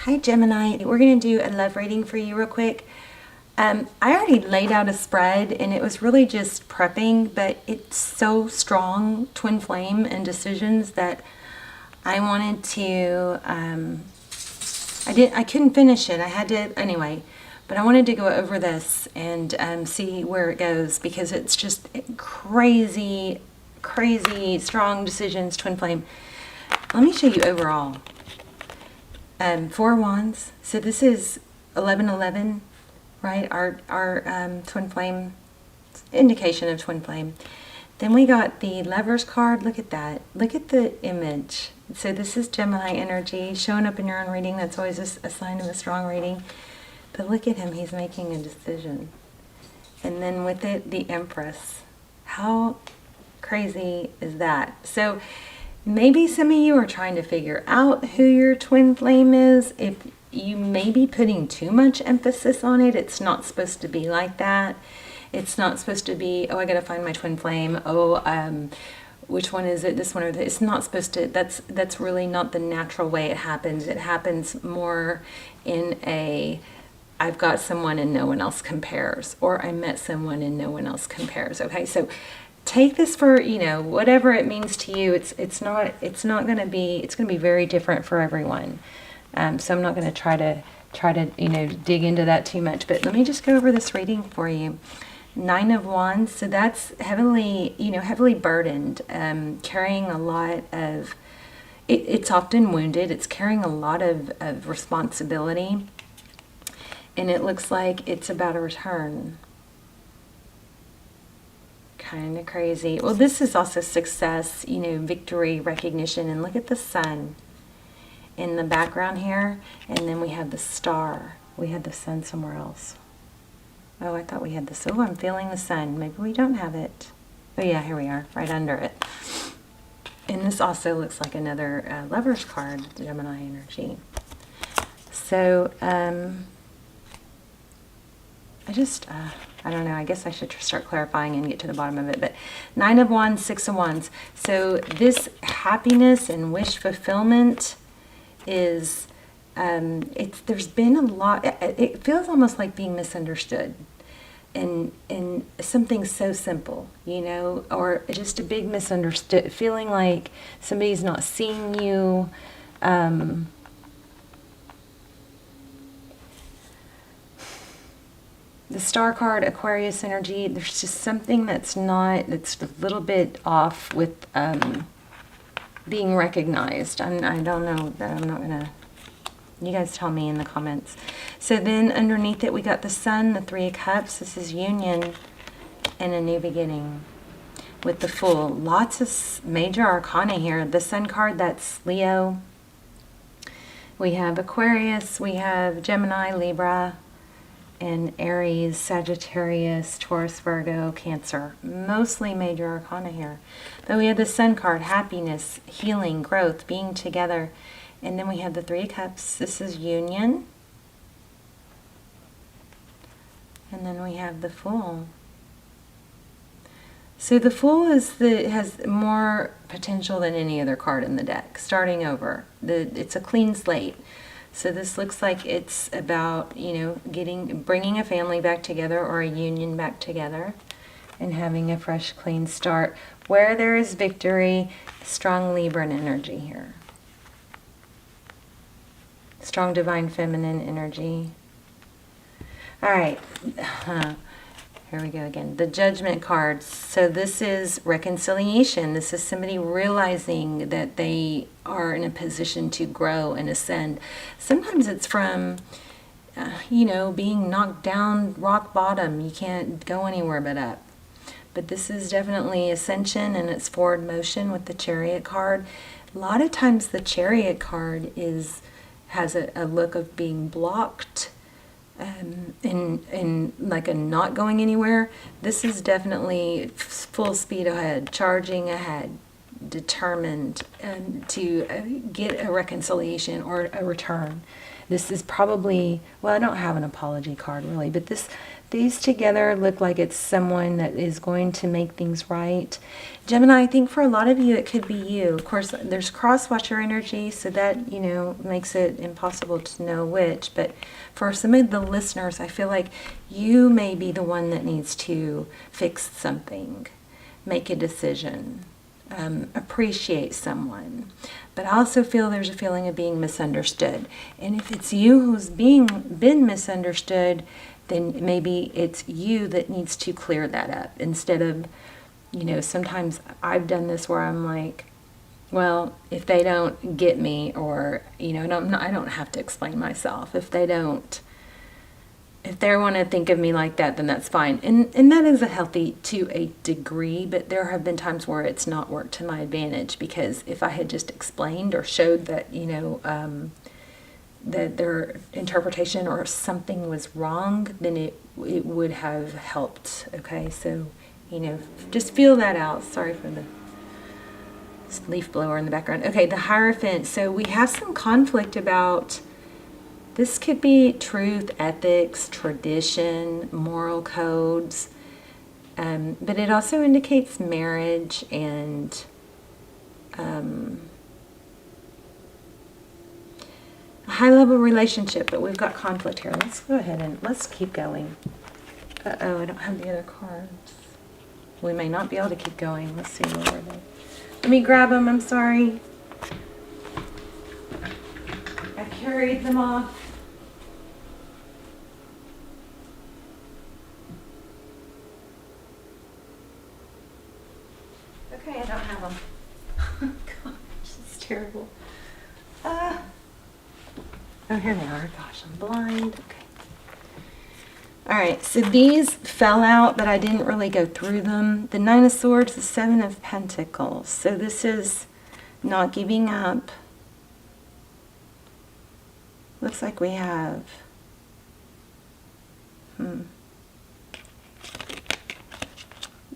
Hi Gemini, we're going to do a love reading for you real quick. I already laid out a spread and it was really just prepping, but it's so strong, twin flame and decisions, that I wanted to, I couldn't finish it. I had to, anyway, but I wanted to go over this and see where it goes, because it's just crazy, crazy strong decisions, twin flame. Let me show you overall. 4 wands. So this is 1111, right? Our twin flame, indication of twin flame. Then we got the Lovers card. Look at that. Look at the image. So this is Gemini energy showing up in your own reading. That's always a sign of a strong reading. But look at him. He's making a decision. And then with it, the Empress. How crazy is that? So maybe some of you are trying to figure out who your twin flame is. If you may be putting too much emphasis on it, it's not supposed to be like that. It's not supposed to be, oh, I got to find my twin flame. Oh, which one is it? This one or this? It's not supposed to. That's really not the natural way it happens. It happens more in a, I've got someone and no one else compares, or I met someone and no one else compares. Okay, so take this for, you know, whatever it means to you. It's not going to be, it's going to be very different for everyone. So I'm not going to try to you know, dig into that too much, but let me just go over this reading for you. 9 of Wands. So that's heavily, you know, heavily burdened, carrying a lot of, it's often wounded. It's carrying a lot of responsibility, and it looks like it's about a return. Kind of crazy. Well, this is also success, you know, victory, recognition. And look at the sun in the background here. And then we have the star. We had the sun somewhere else. Oh, I thought we had this. Oh, I'm feeling the sun. Maybe we don't have it. Oh yeah, here we are, right under it. And this also looks like another Lovers card, Gemini energy. So, I don't know, I guess I should start clarifying and get to the bottom of it. But 9 of Wands, 6 of Wands. So this happiness and wish fulfillment is, there's been a lot, it feels almost like being misunderstood. And something so simple, you know, or just a big misunderstood, feeling like somebody's not seeing you. The star card, Aquarius energy, there's just something that's a little bit off with being recognized. I don't know that, I'm not going to, you guys tell me in the comments. So then underneath it, we got the sun, the 3 of Cups. This is union and a new beginning with the Fool. Lots of major arcana here. The sun card, that's Leo. We have Aquarius, we have Gemini, Libra, and Aries, Sagittarius, Taurus, Virgo, Cancer. Mostly major arcana here. But we have the sun card, happiness, healing, growth, being together. And then we have the 3 of Cups. This is union. And then we have the Fool. So the Fool has more potential than any other card in the deck. Starting over. It's a clean slate. So this looks like it's about, you know, bringing a family back together, or a union back together, and having a fresh, clean start. Where there is victory, strong Libran energy here. Strong divine feminine energy. All right. Here we go again. The Judgment cards. So this is reconciliation. This is somebody realizing that they are in a position to grow and ascend. Sometimes it's from, you know, being knocked down rock bottom. You can't go anywhere but up. But this is definitely ascension, and it's forward motion with the Chariot card. A lot of times the Chariot card has a look of being blocked, in like a not going anywhere. This is definitely full speed ahead, charging ahead, determined to get a reconciliation or a return. This is probably, well, I don't have an apology card really, but These together look like it's someone that is going to make things right. Gemini, I think for a lot of you, it could be you. Of course, there's cross-watcher energy, so that, you know, makes it impossible to know which. But for some of the listeners, I feel like you may be the one that needs to fix something, make a decision, appreciate someone. But I also feel there's a feeling of being misunderstood. And if it's you who's been misunderstood, then maybe it's you that needs to clear that up, instead of, you know, sometimes I've done this where I'm like, well, if they don't get me, or, you know, I don't have to explain myself. If they want to think of me like that, then that's fine. And that is a healthy to a degree, but there have been times where it's not worked to my advantage, because if I had just explained or showed that, you know, that their interpretation or something was wrong, then it would have helped. Okay, so, you know, just feel that out. Sorry for the leaf blower in the background. Okay, the Hierophant. So we have some conflict about, this could be truth, ethics, tradition, moral codes, but it also indicates marriage and a high-level relationship, but we've got conflict here. Let's go ahead and let's keep going. Uh-oh, I don't have the other cards. We may not be able to keep going. Let's see, where are they? Let me grab them. I'm sorry. I carried them off. Okay, I don't have them. Gosh, this is terrible. Oh, here they are. Gosh, I'm blind. Okay. All right, so these fell out, but I didn't really go through them. The Nine of Swords, the Seven of Pentacles. So this is not giving up. Looks like we have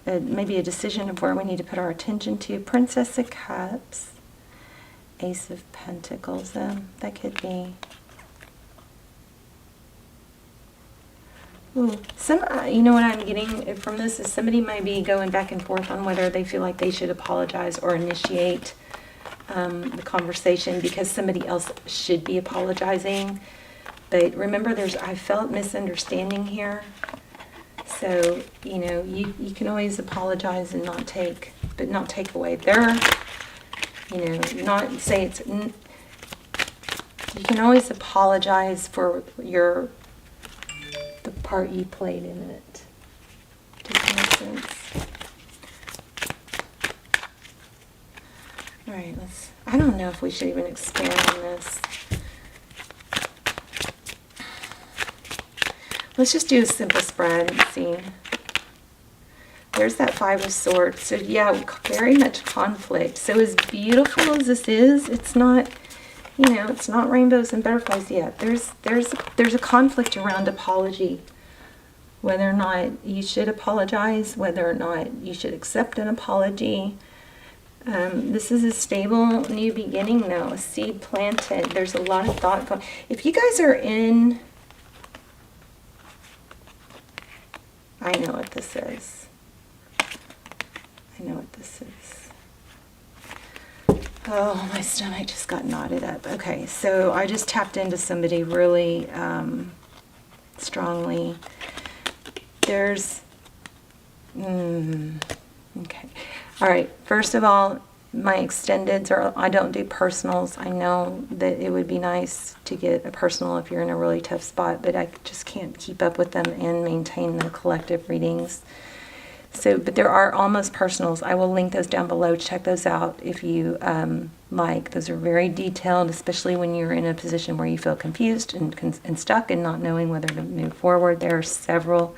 maybe a decision of where we need to put our attention to. Princess of Cups, Ace of Pentacles. That could be. Ooh, you know what I'm getting from this is somebody might be going back and forth on whether they feel like they should apologize or initiate the conversation, because somebody else should be apologizing. But remember, I felt misunderstanding here. So, you know, you can always apologize and not take away their, you know, not say it's, you can always apologize for the part you played in it. Does that make sense? All right, I don't know if we should even expand on this. Let's just do a simple spread and see. There's that Five of Swords. So yeah, very much conflict. So as beautiful as this is, it's not, you know, it's not rainbows and butterflies yet. There's a conflict around apology. Whether or not you should apologize, whether or not you should accept an apology. This is a stable new beginning, though, a seed planted. There's a lot of thought going. If you guys are in, I know what this is. I know what this is. Oh, my stomach just got knotted up. Okay, so I just tapped into somebody really strongly. There's, okay. All right, first of all, my extendeds I don't do personals. I know that it would be nice to get a personal if you're in a really tough spot, but I just can't keep up with them and maintain the collective readings. So, but there are almost personals. I will link those down below. Check those out if you like. Those are very detailed, especially when you're in a position where you feel confused and stuck and not knowing whether to move forward. There are several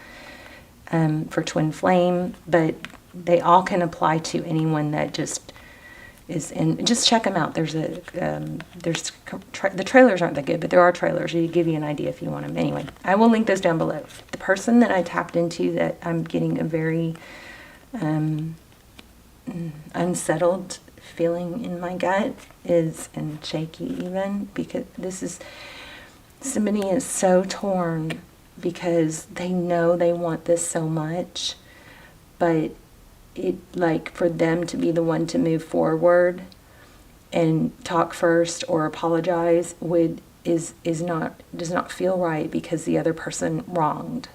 for Twin Flame, but they all can apply to anyone that just is in. Just check them out. There's the trailers aren't that good, but there are trailers. You give you an idea if you want them. Anyway, I will link those down below. The person that I tapped into that I'm getting a very unsettled feeling in my gut is, and shaky even, because this is, somebody is so torn because they know they want this so much, but it, like, for them to be the one to move forward and talk first or apologize does not feel right, because the other person wronged.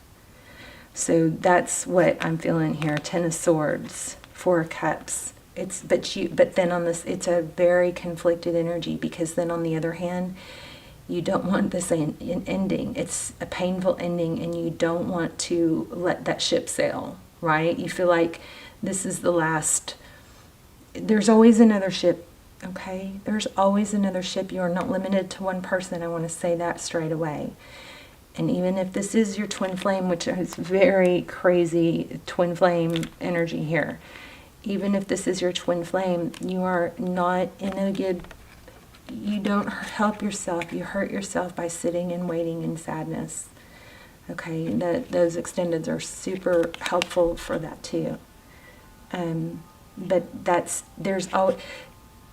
So that's what I'm feeling here. Ten of Swords, Four of Cups. But then on this, it's a very conflicted energy, because then on the other hand, you don't want this an ending. It's a painful ending, and you don't want to let that ship sail, right? You feel like this is the last. There's always another ship, okay? There's always another ship. You are not limited to one person. I want to say that straight away. And even if this is your twin flame, which is very crazy twin flame energy here, even if this is your twin flame, you are not in a good, you don't help yourself. You hurt yourself by sitting and waiting in sadness. Okay, those extendeds are super helpful for that too. But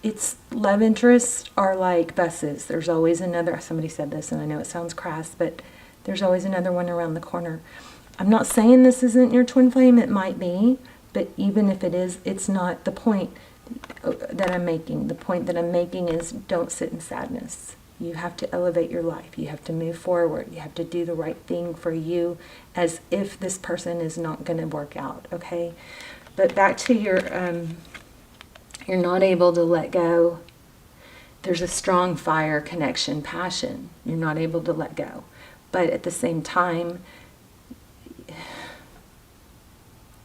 it's love interests are like buses. There's always another, somebody said this, and I know it sounds crass, but there's always another one around the corner. I'm not saying this isn't your twin flame. It might be, but even if it is, it's not the point that I'm making. The point that I'm making is, don't sit in sadness. You have to elevate your life. You have to move forward. You have to do the right thing for you, as if this person is not going to work out, okay? But back to your, you're not able to let go. There's a strong fire connection, passion. You're not able to let go. But at the same time,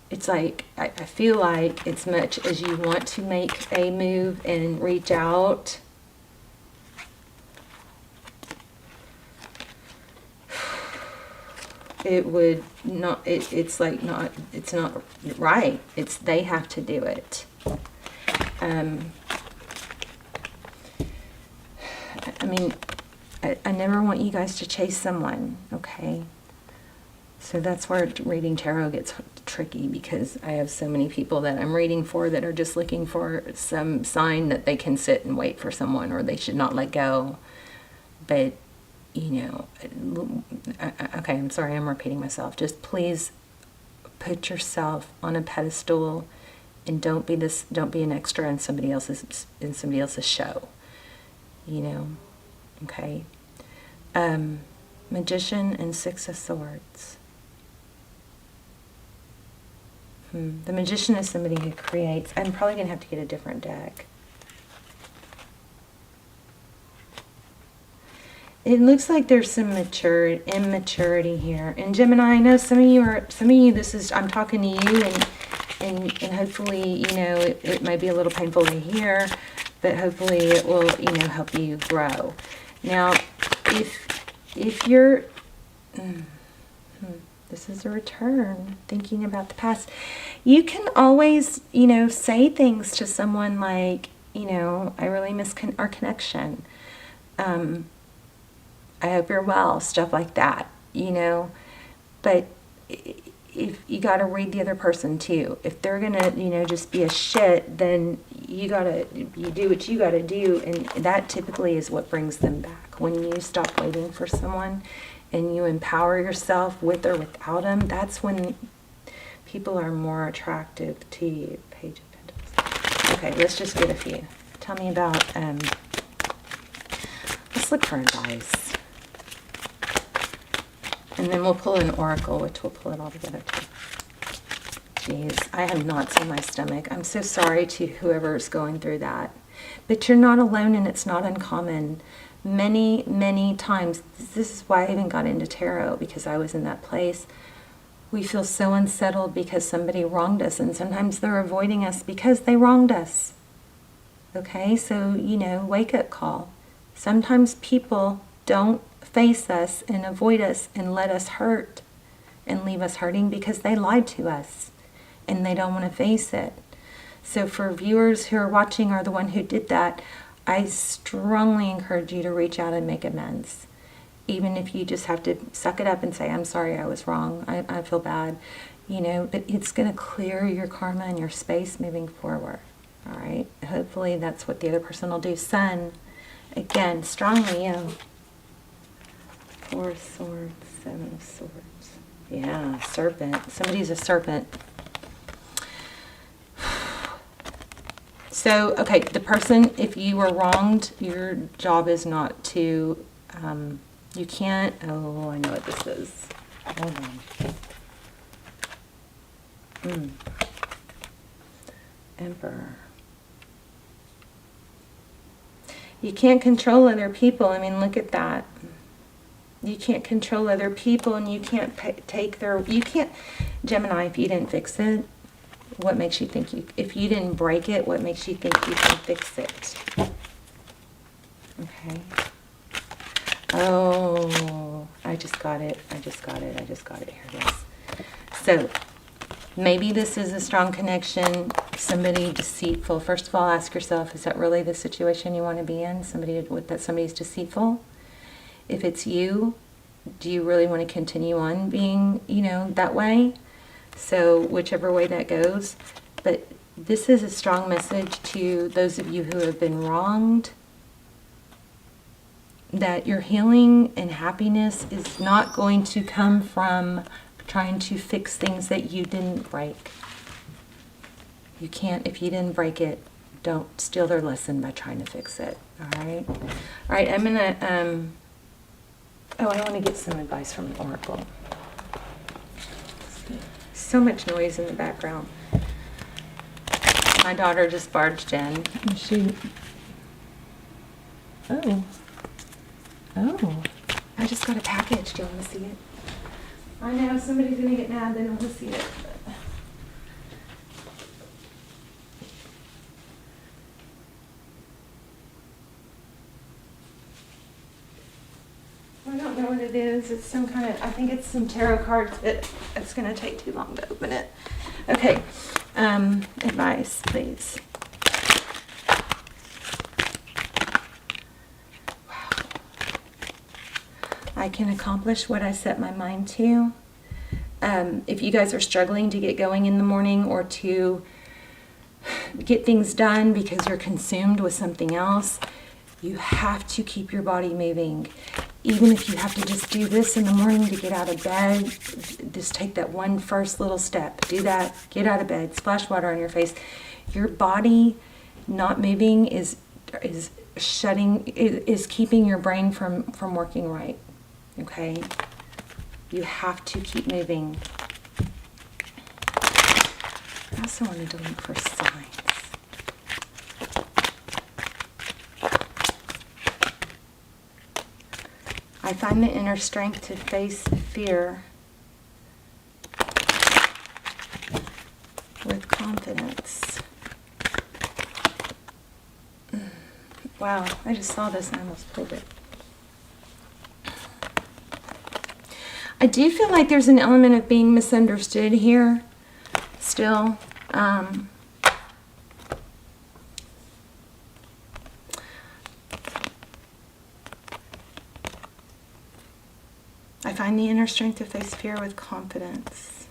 it's like, I feel like as much as you want to make a move and reach out, it would not, it's like not, it's not right. It's, they have to do it. I mean, I never want you guys to chase someone, okay? So that's where reading tarot gets tricky, because I have so many people that I'm reading for that are just looking for some sign that they can sit and wait for someone, or they should not let go. But, you know, okay, I'm sorry, I'm repeating myself. Just please put yourself on a pedestal, and don't be an extra in somebody else's show, you know, okay? Magician and Six of Swords. The Magician is somebody who creates. I'm probably going to have to get a different deck. It looks like there's some immaturity here. And Gemini, I know some of you, this is, I'm talking to you, and hopefully, you know, it might be a little painful to hear, but hopefully it will, you know, help you grow. Now, if you're, this is a return, thinking about the past, you can always, you know, say things to someone like, you know, I really miss our connection. I hope you're well, stuff like that, you know. But if you got to read the other person too. If they're gonna, you know, just be a shit, then you do what you gotta do, and that typically is what brings them back. When you stop waiting for someone and you empower yourself with or without them, that's when people are more attractive to you. Page of Pentacles. Okay, let's just get a few. Tell me about, let's look for advice. And then we'll pull an oracle, which will pull it all together too. Jeez, I have knots in my stomach. I'm so sorry to whoever's going through that. But you're not alone, and it's not uncommon. Many, many times, this is why I even got into tarot, because I was in that place. We feel so unsettled because somebody wronged us, and sometimes they're avoiding us because they wronged us. Okay, so, you know, wake-up call. Sometimes people don't face us and avoid us and let us hurt and leave us hurting because they lied to us and they don't want to face it. So for viewers who are watching or the one who did that, I strongly encourage you to reach out and make amends. Even if you just have to suck it up and say, I'm sorry, I was wrong, I feel bad, you know, but it's going to clear your karma and your space moving forward. All right, hopefully that's what the other person will do. Sun, again, strong Leo. Four of Swords, Seven of Swords. Yeah, serpent. Somebody's a serpent. So, okay, the person, if you were wronged, your job is not to, you can't, oh, I know what this is. Hold on. Emperor. You can't control other people. I mean, look at that. You can't control other people, and you can't take their, you can't, Gemini, if you didn't fix it, what makes you think you, if you didn't break it, what makes you think you can fix it? Okay. Oh, I just got it. I just got it. Here it is. So, maybe this is a strong connection, somebody deceitful. First of all, ask yourself, is that really the situation you want to be in? Somebody's deceitful? If it's you, do you really want to continue on being, that way? So whichever way that goes. But this is a strong message to those of you who have been wronged, that your healing and happiness is not going to come from trying to fix things that you didn't break. You can't, if you didn't break it, don't steal their lesson by trying to fix it. All right? All right, I'm going to, I want to get some advice from an oracle. So much noise in the background. My daughter just barged in. Oh, I just got a package. Do you want to see it? I know somebody's going to get mad. They don't want to see it. I don't know what it is. It's some kind of, I think it's some tarot cards, but it's going to take too long to open it. Okay. Advice, please. Wow. I can accomplish what I set my mind to. If you guys are struggling to get going in the morning or to get things done because you're consumed with something else, you have to keep your body moving. Even if you have to just do this in the morning to get out of bed, just take that one first little step. Do that, get out of bed, splash water on your face. Your body not moving is keeping your brain from working right. Okay? You have to keep moving. I also wanted to look for signs. I find the inner strength to face fear with confidence. Wow, I just saw this and I almost pulled it. I do feel like there's an element of being misunderstood here still. I find the inner strength to face fear with confidence.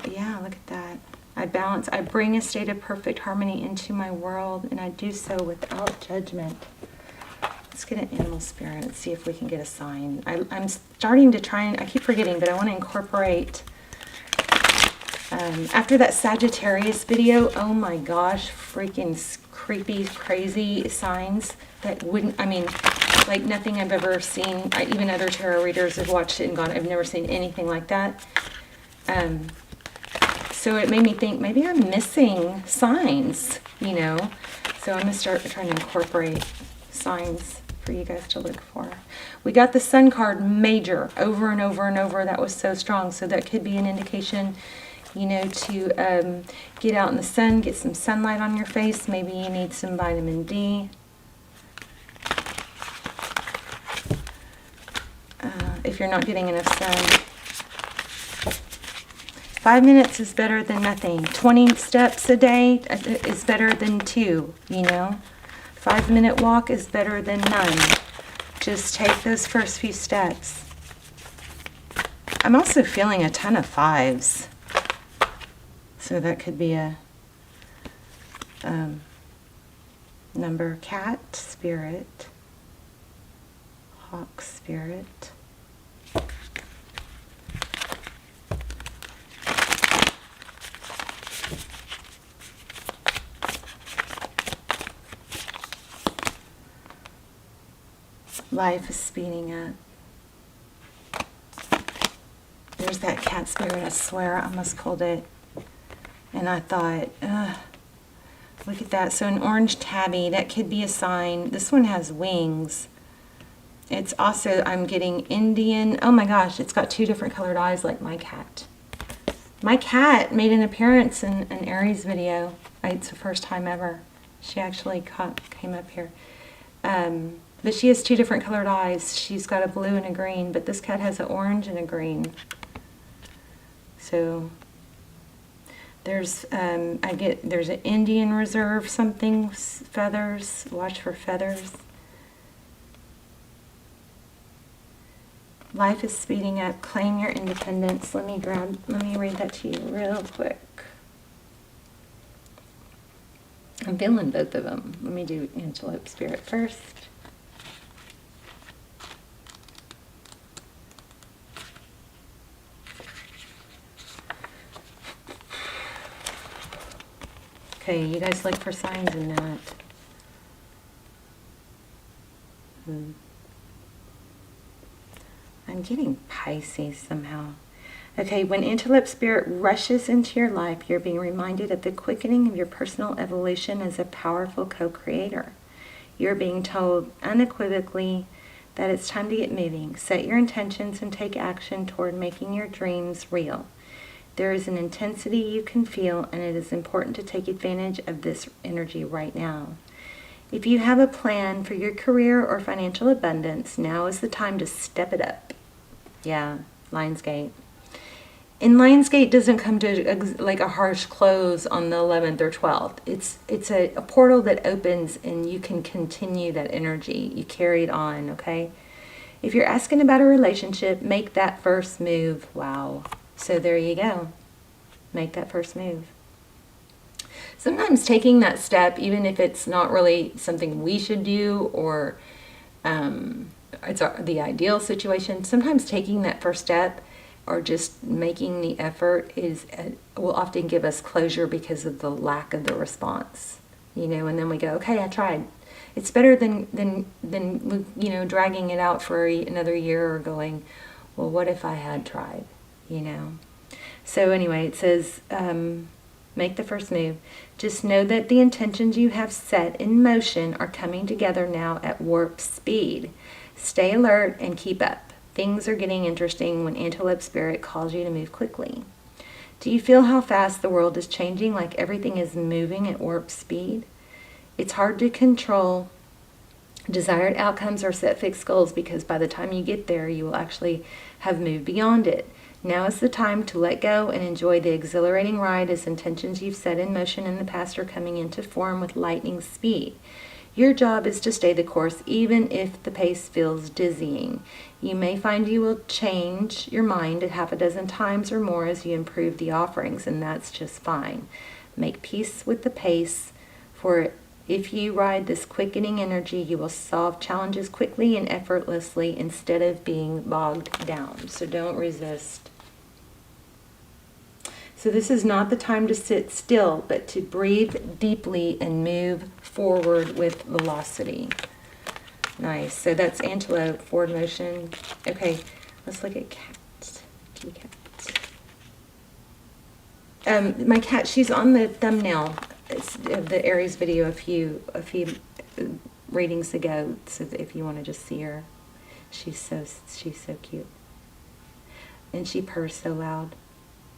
Yeah, look at that. I bring a state of perfect harmony into my world, and I do so without judgment. Let's get an animal spirit and see if we can get a sign. I'm starting to try, and I keep forgetting, but I want to incorporate, after that Sagittarius video, oh my gosh, freaking creepy, crazy signs that wouldn't, I mean, like nothing I've ever seen. Even other tarot readers have watched it and gone, I've never seen anything like that. So it made me think maybe I'm missing signs, So I'm going to start trying to incorporate signs for you guys to look for. We got the Sun card major over and over and over. That was so strong. So that could be an indication, to get out in the sun, get some sunlight on your face. Maybe you need some vitamin D. If you're not getting enough sun. 5 minutes is better than nothing. 20 steps a day is better than 2, 5-minute walk is better than none. Just take those first few steps. I'm also feeling a ton of 5s. So that could be a number. Cat, spirit, Hawk spirit. Life is speeding up. There's that cat spirit, I swear, I almost pulled it. And I thought, look at that. So an orange tabby, that could be a sign. This one has wings. It's also, I'm getting Indian. Oh my gosh, it's got 2 different colored eyes like my cat. My cat made an appearance in an Aries video. It's the first time ever. She actually came up here. But she has 2 different colored eyes. She's got a blue and a green, but this cat has an orange and a green. So there's there's an Indian reserve something, feathers. Watch for feathers. Life is speeding up. Claim your independence. Let me read that to you real quick. I'm feeling both of them. Let me do Antelope Spirit first. Okay, you guys look for signs in that. I'm getting Pisces somehow. Okay, when Antelope Spirit rushes into your life, you're being reminded of the quickening of your personal evolution as a powerful co-creator. You're being told unequivocally that it's time to get moving. Set your intentions and take action toward making your dreams real. There is an intensity you can feel, and it is important to take advantage of this energy right now. If you have a plan for your career or financial abundance, now is the time to step it up. Yeah, Lionsgate. And Lionsgate doesn't come to like a harsh close on the 11th or 12th. It's a portal that opens and you can continue that energy. You carry it on, okay? If you're asking about a relationship, make that first move. Wow. So there you go. Make that first move. Sometimes taking that step, even if it's not really something we should do or it's the ideal situation, sometimes taking that first step or just making the effort will often give us closure because of the lack of the response. You know, and then we go, okay, I tried. It's better than you know, dragging it out for another year or going, well, what if I had tried? You know. So anyway, it says, make the first move. Just know that the intentions you have set in motion are coming together now at warp speed. Stay alert and keep up. Things are getting interesting when Antelope Spirit calls you to move quickly. Do you feel how fast the world is changing, like everything is moving at warp speed? It's hard to control desired outcomes or set fixed goals because by the time you get there, you will actually have moved beyond it. Now is the time to let go and enjoy the exhilarating ride as intentions you've set in motion in the past are coming into form with lightning speed. Your job is to stay the course even if the pace feels dizzying. You may find you will change your mind a half a dozen times or more as you improve the offerings, and that's just fine. Make peace with the pace, for if you ride this quickening energy, you will solve challenges quickly and effortlessly instead of being bogged down. So don't resist. So this is not the time to sit still, but to breathe deeply and move forward with velocity. Nice. So that's Antelope, forward motion. Okay, let's look at cats. Kitty cat. My cat, she's on the thumbnail of the Aries video a few readings ago. So if you want to just see her, she's so cute, and she purrs so loud.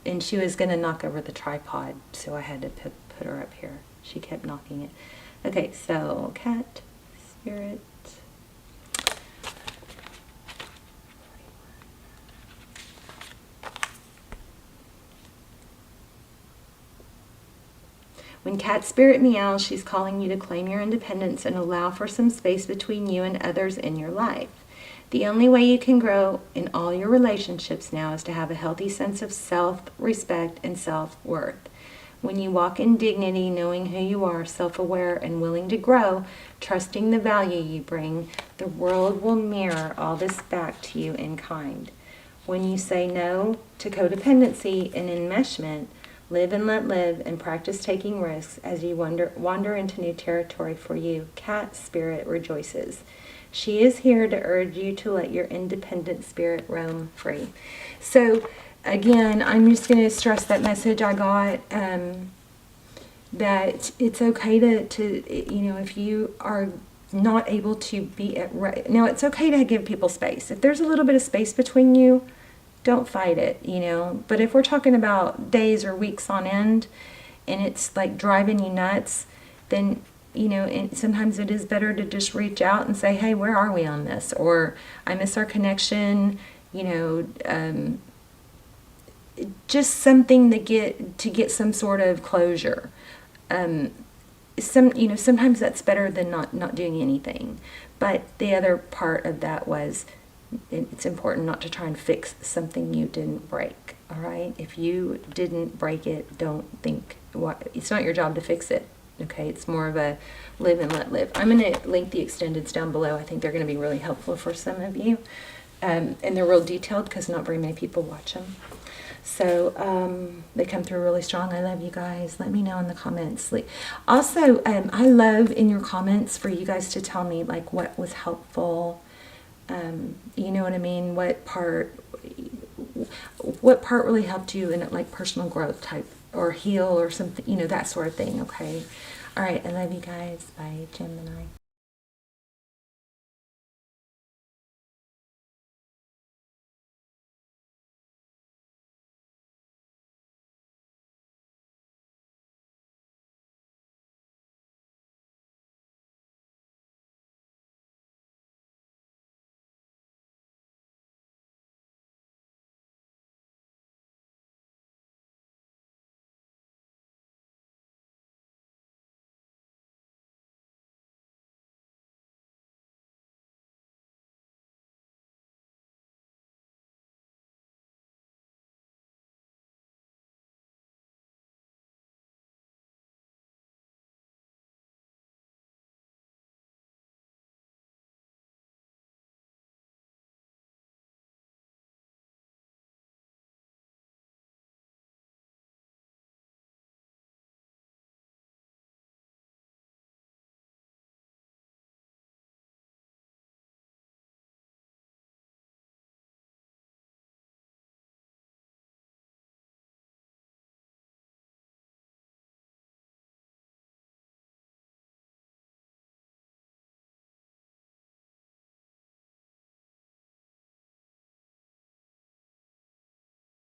And she was going to knock over the tripod, so I had to put her up here. She kept knocking it. Okay, so cat, spirit. When cat spirit meows, she's calling you to claim your independence and allow for some space between you and others in your life. The only way you can grow in all your relationships now is to have a healthy sense of self-respect and self-worth. When you walk in dignity, knowing who you are, self-aware and willing to grow, trusting the value you bring, the world will mirror all this back to you in kind. When you say no to codependency and enmeshment, live and let live, and practice taking risks as you wander into new territory for you, cat spirit rejoices. She is here to urge you to let your independent spirit roam free. So, again, I'm just going to stress that message I got, that it's okay to, you know, if you are not able to be at right. Now, it's okay to give people space. If there's a little bit of space between you, don't fight it, you know. But if we're talking about days or weeks on end and it's like driving you nuts, then, you know, and sometimes it is better to just reach out and say, hey, where are we on this? Or I miss our connection, you know, just something to get some sort of closure. You know, sometimes that's better than not doing anything. But the other part of that was, it's important not to try and fix something you didn't break. All right, if you didn't break it, don't think it's not your job to fix it. Okay, it's more of a live and let live. I'm going to link the extendeds down below. I think they're going to be really helpful for some of you, and they're real detailed because not very many people watch them. So they come through really strong. I love you guys. Let me know in the comments. Also, I love in your comments for you guys to tell me like what was helpful. You know what I mean? What part really helped you in like personal growth type or heal or something, you know, that sort of thing. Okay. All right. I love you guys. Bye, Gemini.